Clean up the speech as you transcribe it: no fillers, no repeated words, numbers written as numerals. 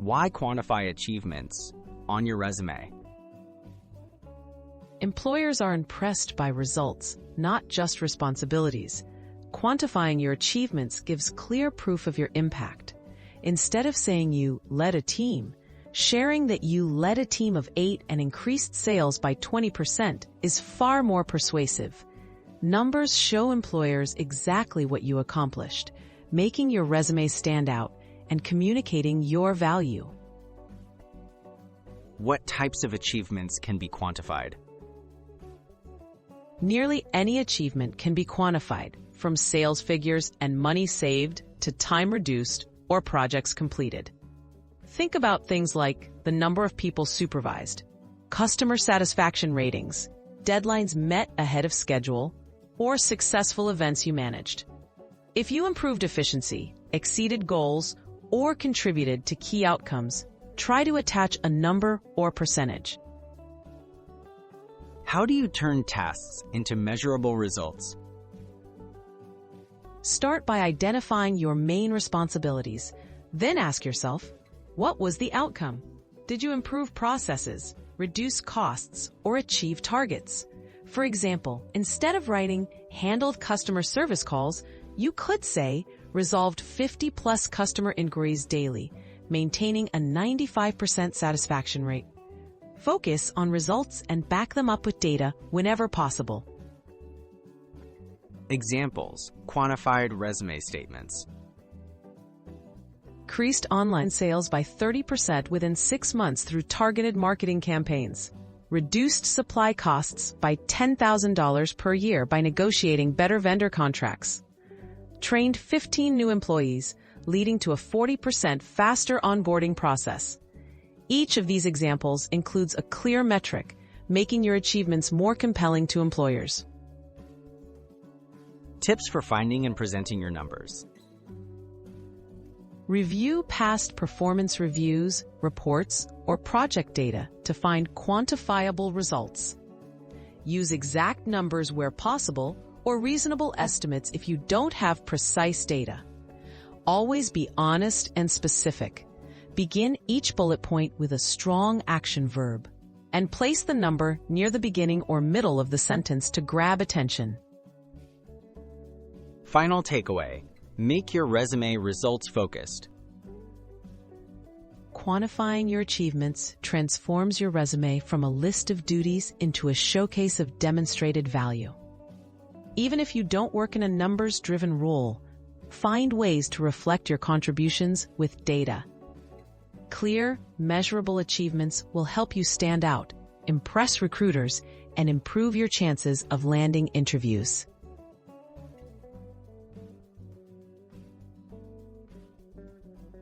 Why quantify achievements on your resume? Employers are impressed by results, not just responsibilities. Quantifying your achievements gives clear proof of your impact. Instead of saying you led a team, sharing that you led a team of 8 and increased sales by 20% is far more persuasive. Numbers show employers exactly what you accomplished, making your resume stand out and communicating your value. What types of achievements can be quantified? Nearly any achievement can be quantified, from sales figures and money saved to time reduced or projects completed. Think about things like the number of people supervised, customer satisfaction ratings, deadlines met ahead of schedule, or successful events you managed. If you improved efficiency, exceeded goals, or contributed to key outcomes, try to attach a number or percentage. How do you turn tasks into measurable results? Start by identifying your main responsibilities. Then ask yourself, what was the outcome? Did you improve processes, reduce costs, or achieve targets? For example, instead of writing handled customer service calls, you could say resolved 50+ customer inquiries daily, maintaining a 95% satisfaction rate. Focus on results and back them up with data whenever possible. Examples: quantified resume statements. Increased online sales by 30% within 6 months through targeted marketing campaigns. Reduced supply costs by $10,000 per year by negotiating better vendor contracts. Trained 15 new employees, leading to a 40% faster onboarding process. Each of these examples includes a clear metric, making your achievements more compelling to employers. Tips for finding and presenting your numbers. Review past performance reviews, reports, or project data to find quantifiable results. Use exact numbers where possible or reasonable estimates if you don't have precise data. Always be honest and specific. Begin each bullet point with a strong action verb, and place the number near the beginning or middle of the sentence to grab attention. Final takeaway: make your resume results-focused. Quantifying your achievements transforms your resume from a list of duties into a showcase of demonstrated value. Even if you don't work in a numbers-driven role, find ways to reflect your contributions with data. Clear, measurable achievements will help you stand out, impress recruiters, and improve your chances of landing interviews.